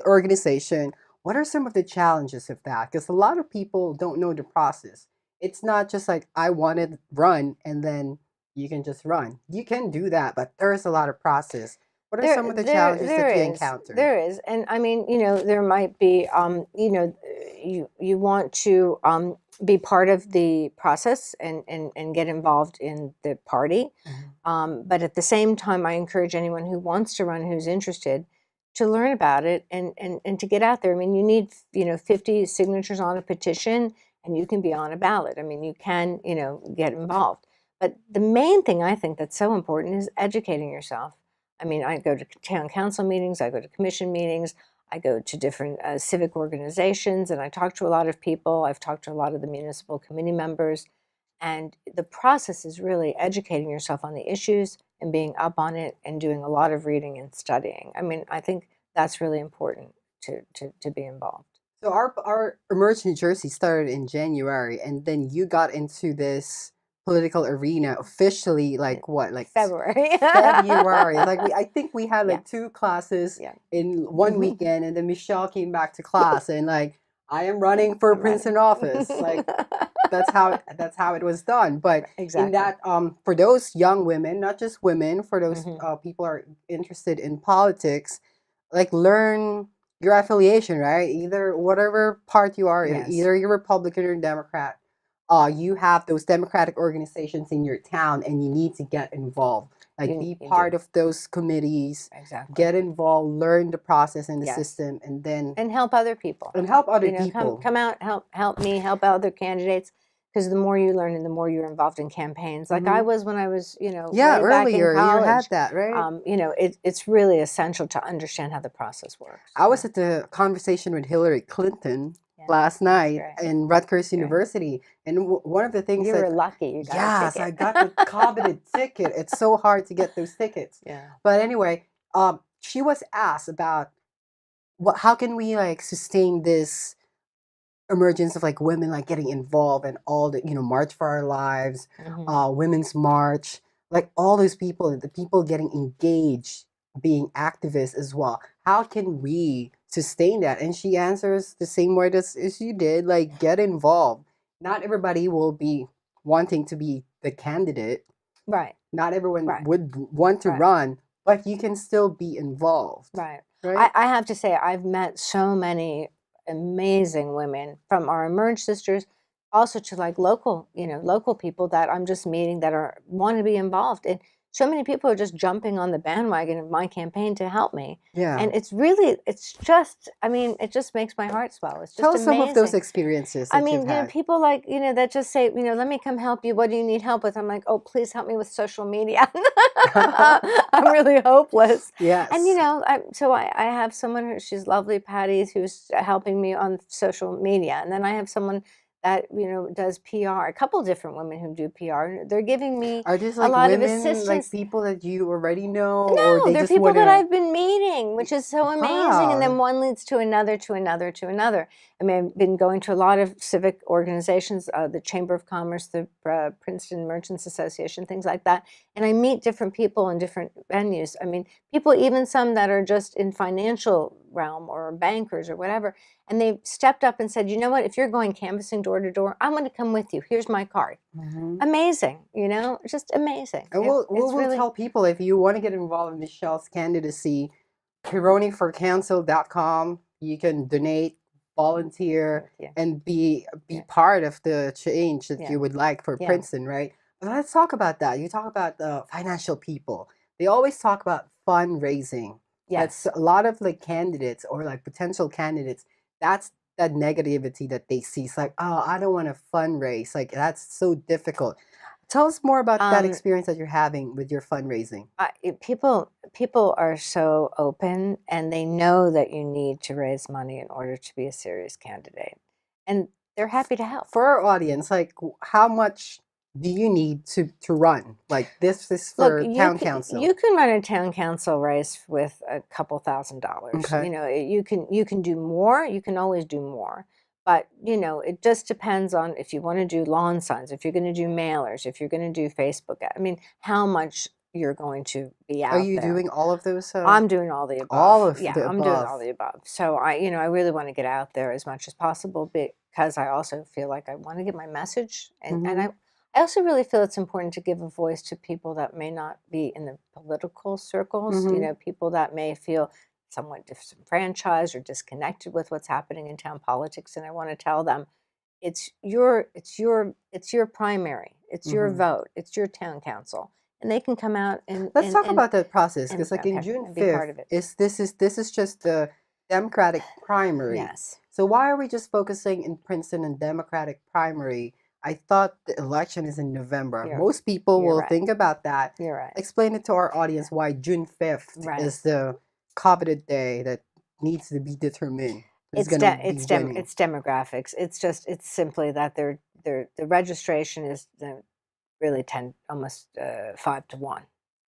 organization. What are some of the challenges of that? Because a lot of people don't know the process. It's not just like, I want to run and then you can just run. You can do that, but there's a lot of process. What are some of the challenges that you encounter? There is. And I mean, there might be, you want to be part of the process and get involved in the party. But at the same time, I encourage anyone who wants to run, who's interested, to learn about it and to get out there. I mean, you need, 50 signatures on a petition and you can be on a ballot. I mean, you can, get involved. But the main thing I think that's so important is educating yourself. I mean, I go to town council meetings, I go to commission meetings, I go to different civic organizations, and I talk to a lot of people. I've talked to a lot of the municipal committee members. And the process is really educating yourself on the issues and being up on it and doing a lot of reading and studying. I mean, I think that's really important to be involved. So our Emerge New Jersey started in January, and then you got into this political arena officially like February. February. I think we had like 2 classes in one weekend, and then Michelle came back to class and like, I am running for Princeton office. Like that's how it was done. But in that for those young women, not just women, for those people are interested in politics, like learn your affiliation, right? Either whatever part you are in, either you're Republican or Democrat. You have those Democratic organizations in your town and you need to get involved. Like be part of those committees, get involved, learn the process and the system, and then... And help other people. And help other people. Come out, help me, help other candidates. Because the more you learn and the more you're involved in campaigns, like I was when I was, way earlier, back in college, you had that, right? It's really essential to understand how the process works. I was at the conversation with Hillary Clinton last night in Rutgers University, and one of the things you were lucky. You got a ticket. I got the coveted ticket. It's so hard to get those tickets. But anyway, she was asked about how can we like sustain this emergence of like women like getting involved and all the March for Our Lives, Women's March, like all those people, the people getting engaged, being activists as well. How can we sustain that? And she answers the same way as you did, like get involved. Not everybody will be wanting to be the candidate. Right. Not everyone would want to run, but you can still be involved. Right. I have to say, I've met so many amazing women, from our Emerge sisters also to like local people that I'm just meeting that want to be involved. And so many people are just jumping on the bandwagon of my campaign to help me. Yeah. And it just makes my heart swell. It's just Tell us amazing. some of those experiences. I mean, people like, that just say, let me come help you. What do you need help with? I'm like, oh, please help me with social media. I'm really hopeless. Yes. And, so I have someone she's lovely, Patty, who's helping me on social media. And then I have someone that does PR. A couple different women who do PR. They're giving me a lot of assistance. Like people that you already know? No, they're people that I've been meeting, which is so amazing. And then one leads to another, to another, to another. I mean, I've been going to a lot of civic organizations, the Chamber of Commerce, the Princeton Merchants Association, things like that. And I meet different people in different venues. I mean, people, even some that are just in financial realm or bankers or whatever. And they've stepped up and said, you know what, if you're going canvassing door to door, I'm going to come with you. Here's my card. Amazing, just amazing. And we'll tell people, if you want to get involved in Michelle's candidacy, PironeForCouncil.com. You can donate, volunteer, and be part of the change that you would like for Princeton, right? But let's talk about that. You talk about the financial people. They always talk about fundraising. Yes. That's a lot of like candidates or like potential candidates. That's that negativity that they see. It's like, oh, I don't want to fundraise. Like that's so difficult. Tell us more about that Um, experience that you're having with your fundraising. People are so open, and they know that you need to raise money in order to be a serious candidate, and they're happy to help. For our audience, like how much do you need to run? Like this is for Look, town council. you can run a town council race with a couple $1,000s. Okay. You know, you can do more. You can always do more. But, you know, it just depends on if you want to do lawn signs, if you're going to do mailers, if you're going to do Facebook. I mean, how much you're going to be out Are you there. doing all of those? I'm doing all the above. All of yeah, the I'm doing all above. the above. So I really want to get out there as much as possible because I also feel like I want to get my message, and Mhm. I also really feel it's important to give a voice to people that may not be in the political circles. You Mhm. know, people that may feel somewhat disenfranchised or disconnected with what's happening in town politics, and I want to tell them it's your primary, it's your Mhm. vote, it's your town council, and they can come out and Let's talk about that process, and because like in okay, June and be part 5th, of it. this is just the Democratic primary. Yes. So why are we just focusing in Princeton and Democratic primary? I thought the election is in November. You're- Most people you're will right. think about that. You're right. Explain it to our audience why June 5th Right. is the coveted day that needs to be determined. It's demographics. It's simply that the registration is really almost 5 to 1.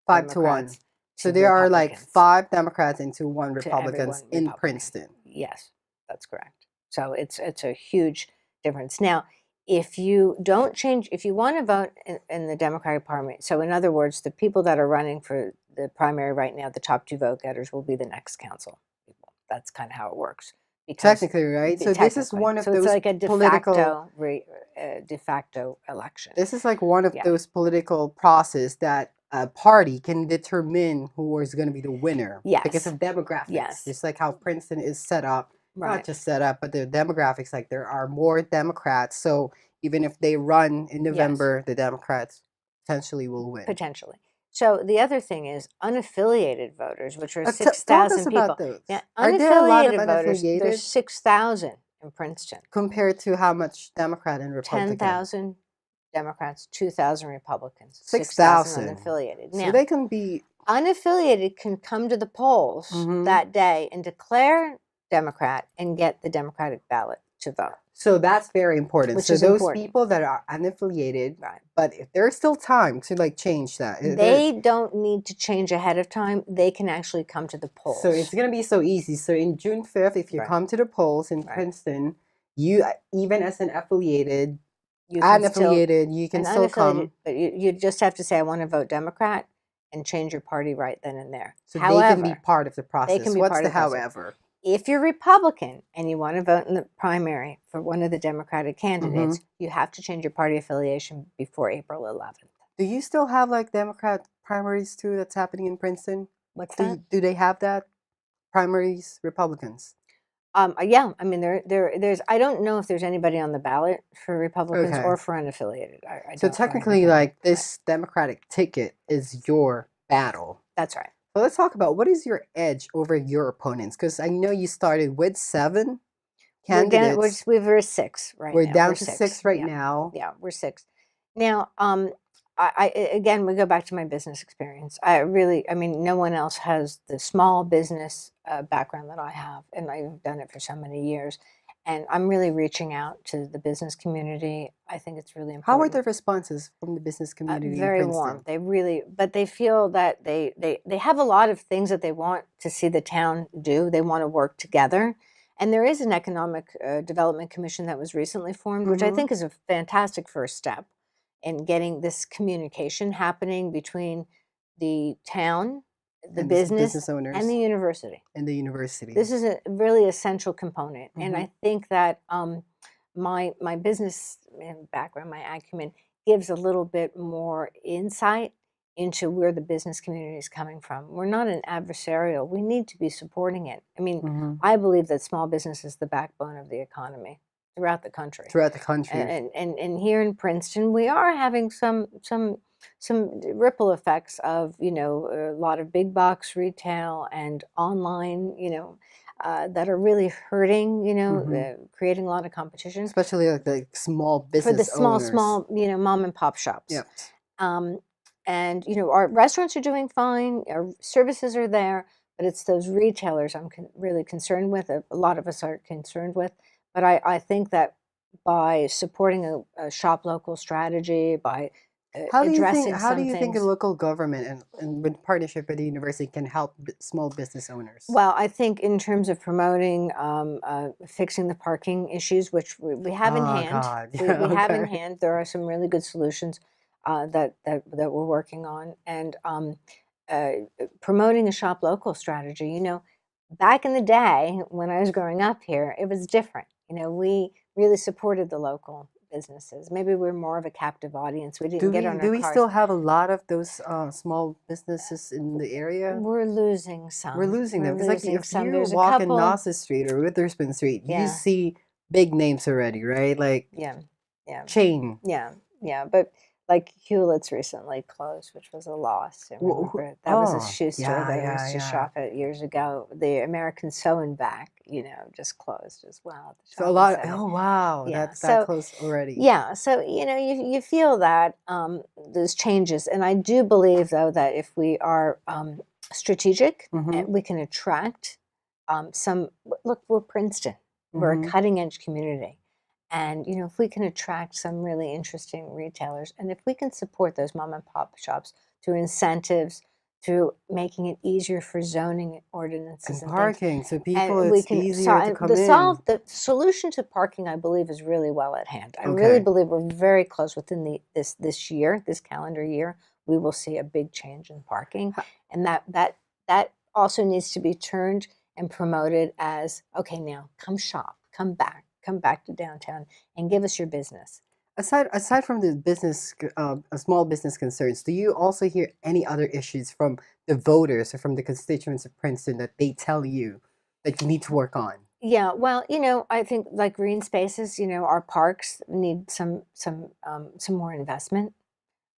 5 to 1. Democrats So to there are like Republicans. 5 Democrats and 1 To Republicans everyone in Republican. Princeton. Yes, that's correct. So it's a huge difference. Now, if you don't change, if you want to vote in the Democratic Party, so in other words, the people that are running for the primary right now, the top 2 vote getters will be the next council people. That's kind of how it works. Technically, right? So this is Technically. one of So those it's like a political de facto election. This is like one of Yeah. those political process that a party can determine who is going to be the winner. Because Yes. of demographics. Yes. Just like how Princeton is set up. Not Right. just set up, but the demographics, like there are more Democrats. So even if they run in November, the Democrats potentially will win. Potentially. So the other thing is unaffiliated voters, which are Talk to 6,000 us people. about those. Yeah, Are there a lot of unaffiliated voters, unaffiliated there's 6,000 in Princeton. compared to how much Democrat and Republican? 10,000 Democrats, 2,000 Republicans, 6,000 unaffiliated. So Now, they can be unaffiliated can come to the polls Mhm. that day and declare Democrat and get the Democratic ballot to vote. So that's very important. Which so is those important. people that are unaffiliated, Right. but if there's still time to like change that, They don't need to change ahead of time. They can actually come to the polls. so it's gonna be so easy. So in June 5th, if you Right. come to the polls in Right. Princeton, you even as an affiliated, You can still- unaffiliated, you can and still come. unaffiliated, but you just have to say, I want to vote Democrat, and change your party right then and there. So However, they can be part of the process. can be What's part the of the process. however? if you're Republican and you want to vote in the primary for one of the Democratic candidates, you have to change your party affiliation before April 11th. Do you still have like Democrat primaries too that's happening in Princeton? What's that? Do they have that? Primaries, Republicans? Yeah, I mean, there's. I don't know if there's anybody on the ballot for Republicans Okay. or for unaffiliated. I So don't technically, know. like this Democratic ticket is your battle. That's right. So let's talk about what is your edge over your opponents? Because I know you started with 7 candidates. We're 6 right now. We're down We're to 6 right yeah. now. Yeah, we're 6. Now, again, we go back to my business experience. I mean, no one else has the small business background that I have, and I've done it for so many years. And I'm really reaching out to the business community. I think it's really important. How are the responses from the business community? in Very Princeton? warm. They really, but they feel that they have a lot of things that they want to see the town do. They want to work together. And there is an economic development commission that was recently formed, which I think is a fantastic first step in getting this communication happening between the town, the And business owners and the university. and the university. This is a really essential component, and I think that my business background, my acumen, gives a little bit more insight into where the business community is coming from. We're not an adversarial. We need to be supporting it. I mean, I believe that small business is the backbone of the economy throughout the country. Throughout the country. And here in Princeton, we are having some ripple effects of, a lot of big box retail and online, that are really hurting, creating a lot of competition. Especially like the small business for the owners. small, mom and pop shops. Yep. And, our restaurants are doing fine, our services are there, but it's those retailers I'm really concerned with. A lot of us are concerned with. But I think that by supporting a shop local strategy, by addressing How do some you think a things. local government and with partnership with the university can help small business owners? Well, I think in terms of promoting, fixing the parking issues, which we have in Oh, hand, God. we Yeah, have in okay. hand. There are some really good solutions that we're working on, and promoting a shop local strategy. Back in the day when I was growing up here, it was different. We really supported the local businesses. Maybe we're more of a captive audience. We didn't get on our Do we cars. still have a lot of those small businesses in the area? We're losing some. We're losing them. We're Because like losing if some. you There's a walk in couple. Nauset Street or Witherspoon Street, you Yeah. see big names already, right? Like Yeah. chain. Yeah. But like Hewlett's recently closed, which was a loss. I remember that was a shoe store that I used to shop at years ago. The American Sew and Back, just closed as well. So a lot. Oh wow, Yeah, that so- closed already. Yeah, so you feel that those changes, and I do believe though that if we are strategic, Mhm. we can attract some. Look, we're Princeton. We're a Mhm. cutting edge community, and if we can attract some really interesting retailers, and if we can support those mom and pop shops through incentives, through making it easier for zoning ordinances And and things, parking, so people and we it's can easier to come in. the solution to parking, I believe, is really well at hand. I really Okay. believe we're very close within this year, this calendar year. We will see a big change in parking, and that also needs to be turned and promoted as okay. Now come shop, come back to downtown, and give us your business. Aside from the small business concerns, do you also hear any other issues from the voters or from the constituents of Princeton that they tell you that you need to work on? Yeah, well, I think like green spaces, our parks need some more investment.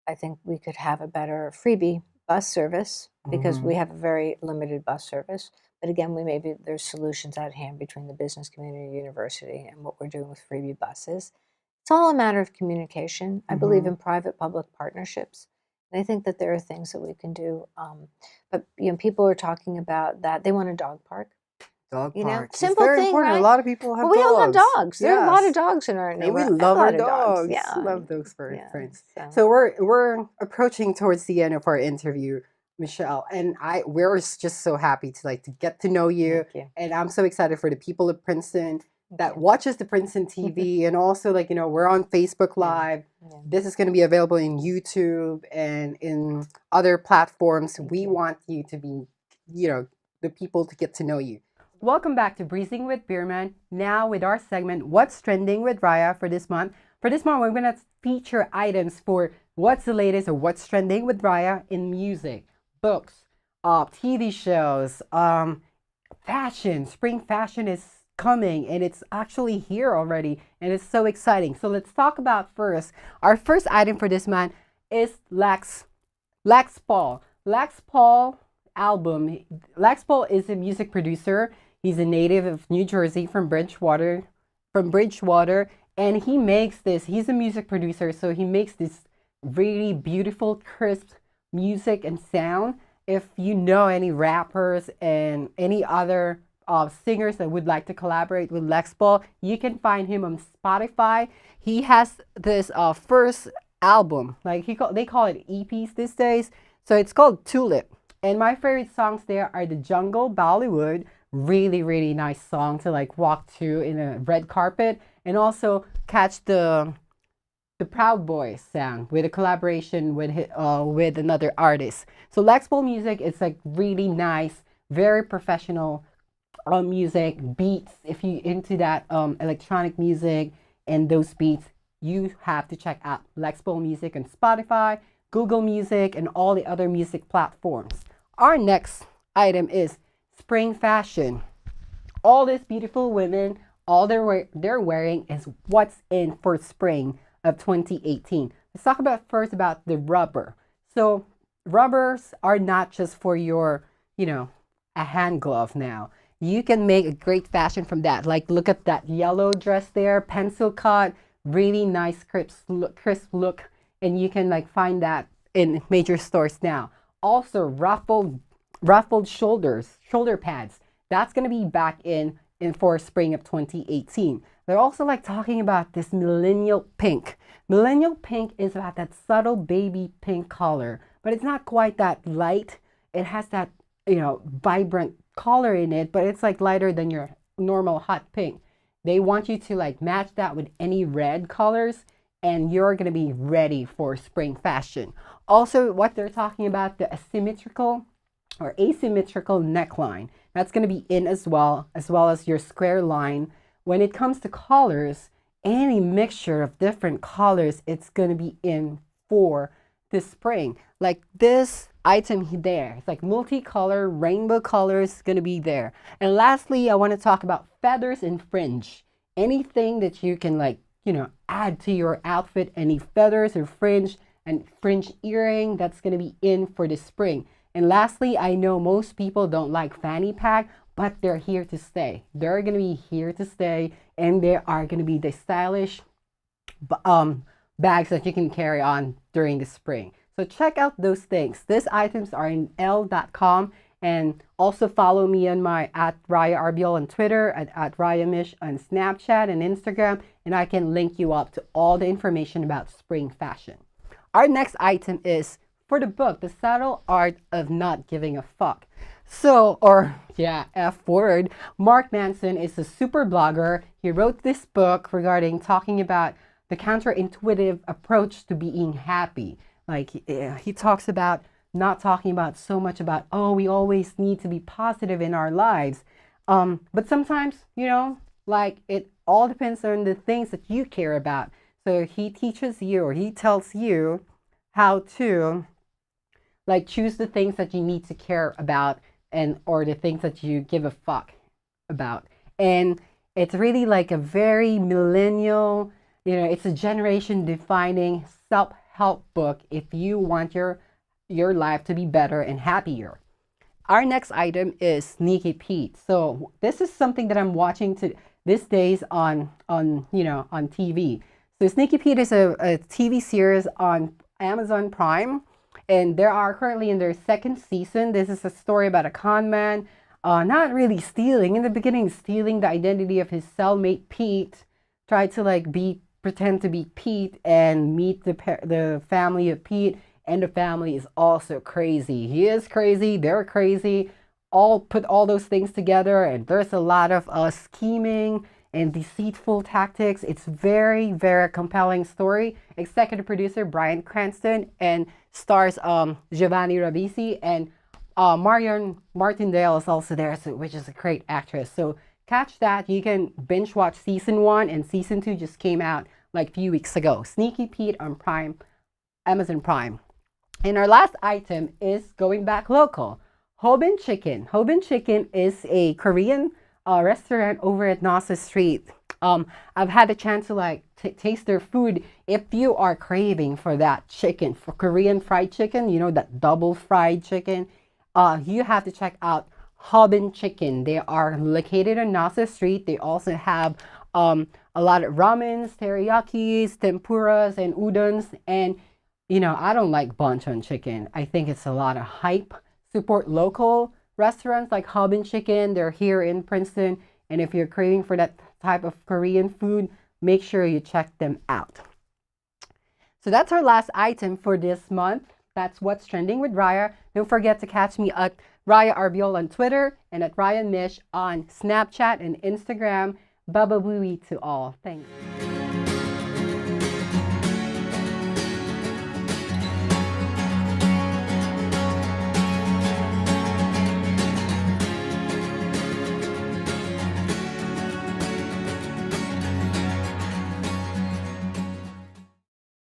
I think we could have a better freebie bus service because we have a very limited bus service. But again, there's solutions at hand between the business community and university and what we're doing with freebie buses. It's all a matter of communication. I believe in private-public partnerships, and I think that there are things that we can do. But people are talking about that they want a dog park. Dog parks. Simple It's very thing, important. right? A lot of people have Well, we dogs. all have dogs. There are a lot of Yes. dogs in our And we neighborhood. love A our lot of dogs. Yeah, Love those yeah, friends. so- So we're approaching towards the end of our interview, Michelle, and we're just so happy to get to know you. Thank you. And I'm so excited for the people of Princeton that you. watches the Princeton TV, and also we're on Facebook Live. Yeah. This is going to be available in YouTube and in other platforms. We want you to be, the people to get to know you. Welcome back to Breezing with Bierman. Now with our segment, What's Trending with Raya for this month. For this month, we're going to feature items for what's the latest or what's trending with Raya in music, books, TV shows, fashion. Spring fashion is coming and it's actually here already and it's so exciting. So let's talk about our first item for this month is Lex Paul. Lex Paul album. Lex Paul is a music producer. He's a native of New Jersey from Bridgewater, and he makes this. He's a music producer, so he makes this really beautiful, crisp music and sound. If you know any rappers and any other singers that would like to collaborate with Lex Paul, you can find him on Spotify. He has this first album, they call it EPs these days. So it's called Tulip. And my favorite songs there are The Jungle, Bollywood, really, really nice song to walk to in a red carpet, and also catch the Proud Boys sound with a collaboration with another artist. So Lex Paul music is really nice, very professional music, beats. If you into that electronic music and those beats, you have to check out Lex Paul music on Spotify, Google Music, and all the other music platforms. Our next item is spring fashion. All these beautiful women, all they're wearing is what's in for spring of 2018. Let's talk first about the rubber. So rubbers are not just for your, a hand glove now. you can make a great fashion from that. Like, look at that yellow dress there, pencil cut, really nice crisp look, and you can like find that in major stores now. Also, ruffled shoulder pads. That's gonna be back in for spring of 2018. They're also like talking about this millennial pink. Millennial pink is about that subtle baby pink color, but it's not quite that light. It has that, vibrant color in it, but it's like lighter than your normal hot pink. They want you to like match that with any red colors, and you're going to be ready for spring fashion. Also, what they're talking about, the asymmetrical or asymmetrical neckline. That's going to be in as well as your square line. When it comes to colors, any mixture of different colors, it's going to be in for this spring. Like this item there, it's like multicolor, rainbow colors going to be there. And lastly, I want to talk about feathers and fringe. Anything that you can like, add to your outfit, any feathers or fringe and fringe earring, that's going to be in for the spring. And lastly, I know most people don't like fanny pack, but they're here to stay. They're going to be here to stay, and they are going to be the stylish bags that you can carry on during the spring. So check out those things. These items are in l.com, and also follow me on my @RayaRBL on Twitter, at RayaMish on Snapchat and Instagram, and I can link you up to all the information about spring fashion. Our next item is for the book, The Subtle Art of Not Giving a Fuck. So, F word. Mark Manson is a super blogger. He wrote this book regarding talking about the counterintuitive approach to being happy. Like, he talks about not talking about so much about, we always need to be positive in our lives. But sometimes, like it all depends on the things that you care about. So he teaches you, or he tells you how to like choose the things that you need to care about, or the things that you give a fuck about. And it's really like a very millennial, it's a generation defining self-help book if you want your life to be better and happier. Our next item is Sneaky Pete. So this is something that I'm watching these days on TV. So Sneaky Pete is a TV series on Amazon Prime, and they are currently in their second season. This is a story about a con man, not really stealing. In the beginning, stealing the identity of his cellmate Pete, tried to pretend to be Pete and meet the family of Pete, and the family is also crazy. He is crazy, they're crazy, put all those things together, and there's a lot of scheming and deceitful tactics. It's very, very compelling story. Executive producer Bryan Cranston, and stars Giovanni Ribisi, and Marion Martindale is also there, which is a great actress. So catch that. You can binge watch season 1, and season 2 just came out like a few weeks ago. Sneaky Pete on Prime, Amazon Prime. And our last item is going back local. Hobin Chicken. Hobin Chicken is a Korean restaurant over at Nasa Street. I've had a chance to taste their food. If you are craving for that chicken, for Korean fried chicken, that double fried chicken, you have to check out Hobin Chicken. They are located on Nasa Street. They also have a lot of ramens, teriyakis, tempuras, and udons. And I don't like banchan chicken. I think it's a lot of hype. Support local restaurants like Hobin Chicken. They're here in Princeton. And if you're craving for that type of Korean food, make sure you check them out. So that's our last item for this month. That's what's trending with Raya. Don't forget to catch me at RayaRBL on Twitter and at RayaMish on Snapchat and Instagram. Baba Booey to all. Thanks.